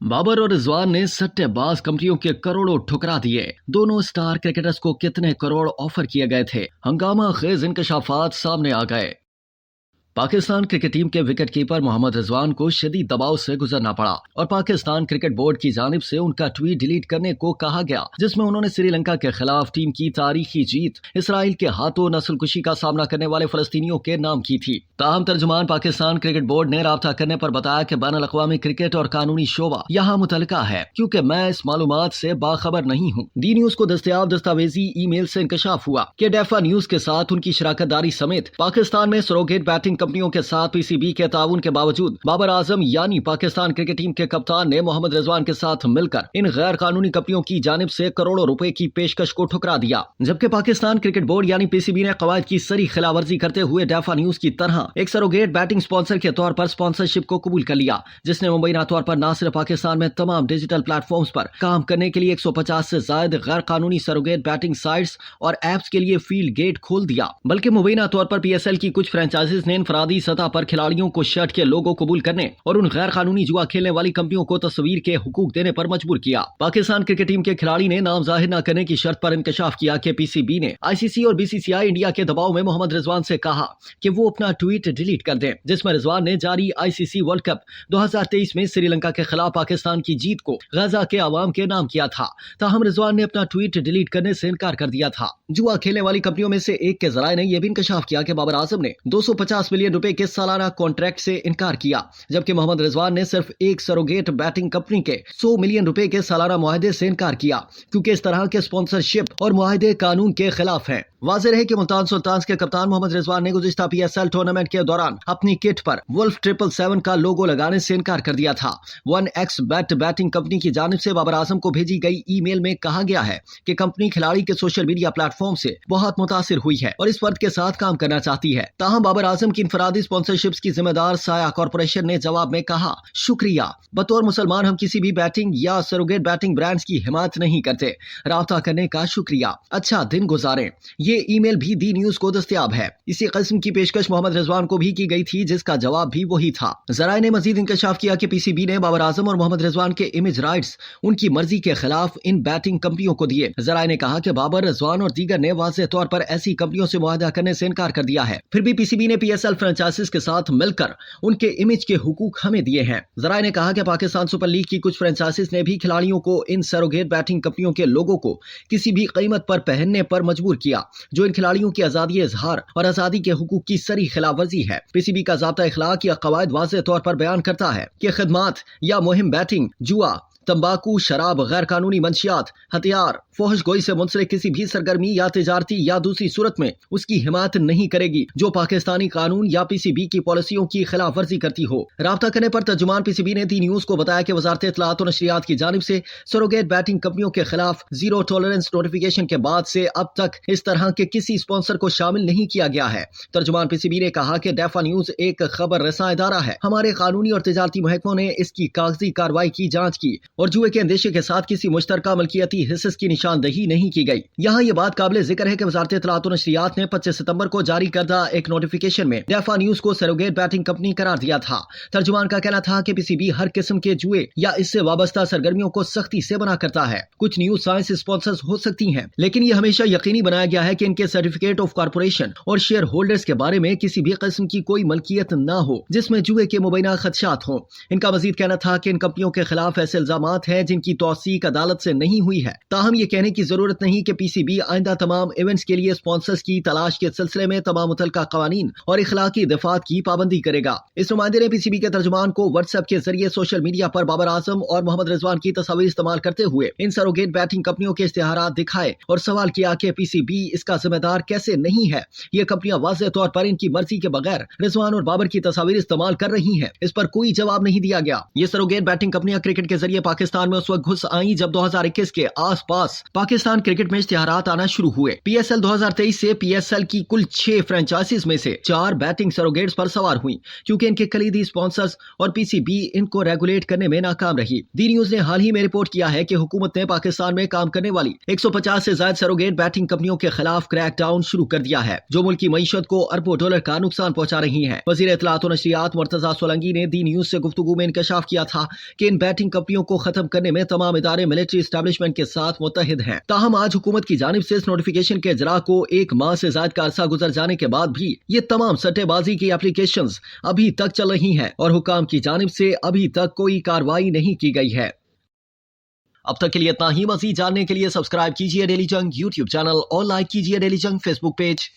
बाबर और रिजवान ने सट्टेबाज कंपनियों के करोड़ों ठुकरा दिए। दोनों स्टार क्रिकेटर्स को कितने करोड़ ऑफर किए गए थे? हंगामा खेज इंकशाफात सामने आ गए। पाकिस्तान क्रिकेट टीम के विकेट कीपर मोहम्मद रिजवान को शदीद दबाव से गुजरना पड़ा और पाकिस्तान क्रिकेट बोर्ड की जानिब से उनका ट्वीट डिलीट करने को कहा गया, जिसमें उन्होंने श्रीलंका के खिलाफ टीम की तारीखी जीत इसराइल के हाथों नस्लकुशी का सामना करने वाले फलस्तीनियों के नाम की थी। ताहम तर्जुमान पाकिस्तान क्रिकेट बोर्ड ने राब्ता करने पर बताया कि बैनुल अक़वामी क्रिकेट और कानूनी शोबा यहाँ मुतलका है, क्योंकि मैं इस मालूमात से बाखबर नहीं हूँ। डी न्यूज को दस्तयाब दस्तावेजी ईमेल से इंकशाफ हुआ कि डेफा न्यूज के साथ उनकी शराकतदारी समेत पाकिस्तान में सरोगेट बैटिंग कंपनियों के साथ पीसीबी के ताउन के बावजूद बाबर आजम यानी पाकिस्तान क्रिकेट टीम के कप्तान ने मोहम्मद रिजवान के साथ मिलकर इन गैर कानूनी कंपनियों की जानिब से करोड़ों रुपए की पेशकश को ठुकरा दिया, जबकि पाकिस्तान क्रिकेट बोर्ड यानी पीसीबी ने कवायद की सरी खिलाफवर्जी करते हुए डेफा न्यूज की तरह एक सरोगेट बैटिंग स्पॉन्सर के तौर पर स्पॉन्सरशिप को कबूल कर लिया, जिसने मुबैना तौर पर न सिर्फ पाकिस्तान में तमाम डिजिटल प्लेटफॉर्म्स पर काम करने के लिए 150 से ज्यादा गैर कानूनी सरोगेट बैटिंग साइट्स और एप्स के लिए फील्ड गेट खोल दिया, बल्कि मुबैना तौर पर पीएसएल की कुछ फ्रेंचाइजीज ने इनफरादी सतह पर खिलाड़ियों को शर्ट के लोगो कबूल करने और उन गैर कानूनी जुआ खेलने वाली कंपनियों को तस्वीर के हुकूक देने पर मजबूर किया। पाकिस्तान क्रिकेट टीम के खिलाड़ी ने नाम जाहिर न करने की शर्त पर इंकशाफ किया कि पीसीबी ने आईसीसी और बीसीसीआई इंडिया के दबाव में मोहम्मद रिजवान से कहा कि वो अपना ट्वीट डिलीट कर दें, जिसमें रिजवान ने जारी आईसीसी वर्ल्ड कप 2023 में श्रीलंका के खिलाफ पाकिस्तान की जीत को गजा के अवाम के नाम किया था। ताहम रिजवान ने अपना ट्वीट डिलीट करने से इनकार कर दिया था। जुआ खेलने वाली कंपनियों में से एक के जराये ने यह भी इंकशाफ किया कि बाबर आजम ने 250 मिलियन रुपए के सालाना कॉन्ट्रैक्ट से इनकार किया, जबकि मोहम्मद रिजवान ने सिर्फ एक सरोगेट बैटिंग कंपनी के 100 मिलियन रुपए के सालाना मुआहदे से इनकार किया, क्योंकि इस तरह के स्पॉन्सरशिप और मुआहदे कानून के खिलाफ हैं। वाज़ेह है कि मुल्तान सुल्तान्स के कप्तान मोहम्मद रिजवान ने गुज़िश्ता पीएसएल टूर्नामेंट के दौरान अपनी किट पर वुल्फ 777 का लोगो लगाने से इनकार कर दिया था। 1xBet बैटिंग कंपनी की जानिब से बाबर आजम को भेजी गई ईमेल में कहा गया है कि कंपनी खिलाड़ी के सोशल मीडिया प्लेटफॉर्म से बहुत मुतासिर हुई है और इस फर्द के साथ काम करना चाहती है। ताहम बाबर आजम की इनफरादी स्पॉन्सरशिप्स की जिम्मेदार साया कॉर्पोरेशन ने जवाब में कहा, शुक्रिया, बतौर मुसलमान हम किसी भी बैटिंग या सरोगेट बैटिंग ब्रांड्स की हिमायत नहीं करते। राब्ता करने का शुक्रिया, अच्छा दिन गुजारें। ये ईमेल भी दी न्यूज को दस्तयाब है। इसी किस्म की पेशकश मोहम्मद रिजवान को भी की गई थी, जिसका जवाब भी वही था। जराये ने मजीद इंकशाफ किया कि पीसीबी ने बाबर आजम और मोहम्मद रिजवान के इमेज राइट्स उनकी मर्जी के खिलाफ इन बैटिंग कंपनियों को दिए। जराये ने कहा कि बाबर, रिजवान और दीगर ने वाज़ेह तौर पर ऐसी कंपनियों से मुआहदा करने से इनकार कर दिया है, फिर भी पीसीबी ने पीएसएल फ्रेंचाइजीज के साथ मिलकर उनके इमेज के हुकूक हमें दिए हैं। जराये ने कहा कि पाकिस्तान सुपर लीग की कुछ फ्रेंचाइजीज ने भी खिलाड़ियों को इन सरोगेट बैटिंग कंपनियों के लोगों को किसी भी कीमत पर पहनने पर मजबूर किया, जो इन खिलाड़ियों की आजादी इजहार और आजादी के हुकूक की सरी खिलाफवर्जी है। पीसीबी का ज़ाब्ता इखलाक या कवायद वाज़ेह तौर पर बयान करता है कि खिदमात या मुहिम बैटिंग, जुआ, तंबाकू, शराब, गैर कानूनी मंशियात, हथियार, फोहश गोई से मुंसलिक किसी भी सरगर्मी या तिजारती या दूसरी सूरत में उसकी हिमायत नहीं करेगी जो पाकिस्तानी कानून या पीसीबी की पॉलिसियों की खिलाफ वर्जी करती हो। राब्ता करने पर तर्जुमान पीसीबी ने दी न्यूज को बताया कि वजारत इत्तलात और नशरियात की जानिब से सरोगेट बैटिंग कंपनियों के खिलाफ जीरो टॉलरेंस नोटिफिकेशन के बाद से अब तक इस तरह के किसी स्पॉन्सर को शामिल नहीं किया गया है। तर्जुमान पीसीबी ने कहा कि डेफा न्यूज एक खबर रसा इदारा है। हमारे कानूनी और तिजारती महकमों ने इसकी कागजी कार्रवाई की जांच की और जुए के अंदेशे के साथ किसी मुश्तरका मलकियती हिस्से की निशानदही नहीं की गई। यहाँ ये बात काबिल जिक्र है कि वजारत इत्तलात और नशरियात ने 25 सितंबर को जारी करदा एक नोटिफिकेशन में डेफा न्यूज को सरोगेट बैटिंग कंपनी करार दिया था। तर्जुमान का कहना था कि पीसीबी हर किस्म के जुए या इससे वाबस्ता सरगर्मियों को सख्ती से मना करता है। कुछ न्यूज साइंस स्पॉन्सर्स हो सकती हैं, लेकिन ये हमेशा यकीनी बनाया गया है कि इनके सर्टिफिकेट ऑफ कॉर्पोरेशन और शेयर होल्डर्स के बारे में किसी भी किस्म की कोई मलकियत न हो जिसमें जुए के मुबैना खदशात हों। इनका मजीद कहना था कि इन कंपनियों के खिलाफ ऐसे इल्जामात हैं जिनकी तौसीक अदालत से नहीं हुई है। ताहम ये कहने की जरूरत नहीं कि पीसीबी आइंदा तमाम इवेंट्स के लिए स्पॉन्सर्स की तलाश के सिलसिले में तमाम मुतल्लिका कवानीन और इखलाकी दफात की पाबंदी करेगा। इस नुमाइंदे ने पीसीबी के तर्जुमान को व्हाट्सएप के जरिए सोशल मीडिया पर बाबर आजम और मोहम्मद रिजवान की तस्वीर इस्तेमाल करते हुए इन सरोगेट बैटिंग कंपनियों के इश्तिहारात दिखाए और सवाल किया कि पीसीबी इसका जिम्मेदार कैसे नहीं है। ये कंपनियां वाज़ेह तौर पर इनकी मर्जी के बगैर रिजवान और बाबर की तस्वीर इस्तेमाल कर रही हैं। इस पर कोई जवाब नहीं दिया गया। ये सरोगेट बैटिंग कंपनियां क्रिकेट के जरिए पाकिस्तान में उस वक्त घुस आई जब 2021 के आसपास पाकिस्तान क्रिकेट में इश्तिहारात आना शुरू हुए। PSL 2023 से PSL की कुल 6 फ्रेंचाइजीज में से 4 बैटिंग सरोगेट्स पर सवार हुई क्योंकि इनके कलीदी स्पॉन्सर्स और PCB इनको रेगुलेट करने में नाकाम रही। डी न्यूज ने हाल ही में रिपोर्ट किया है कि हुकूमत ने पाकिस्तान में काम करने वाली 150 से ज्यादा सरोगेट बैटिंग कंपनियों के खिलाफ क्रैकडाउन शुरू कर दिया है, जो मुल्क की मईशत को अरबों डॉलर का नुकसान पहुंचा रही है। वज़ीर इत्तलात और नशरियात मुर्तजा सोलंकी ने डी न्यूज से गुफ्तगू में इंकशाफ किया था कि इन बैटिंग कंपनियों को खत्म करने में तमाम इदारे मिलिट्री एस्टैब्लिशमेंट के साथ मुत्तहिद हैं। ताहम आज हुकूमत की जानिब से इस नोटिफिकेशन के इजरा को 1 माह से ज्यादा का अरसा गुजर जाने के बाद भी ये तमाम सट्टेबाजी की एप्लीकेशंस अभी तक चल रही हैं और हुकाम की जानिब से अभी तक कोई कार्रवाई नहीं की गई है। अब तक के लिए इतना ही। मज़ीद जानने के लिए सब्सक्राइब कीजिए डेली जंग यूट्यूब चैनल और लाइक कीजिए डेली जंग फेसबुक पेज।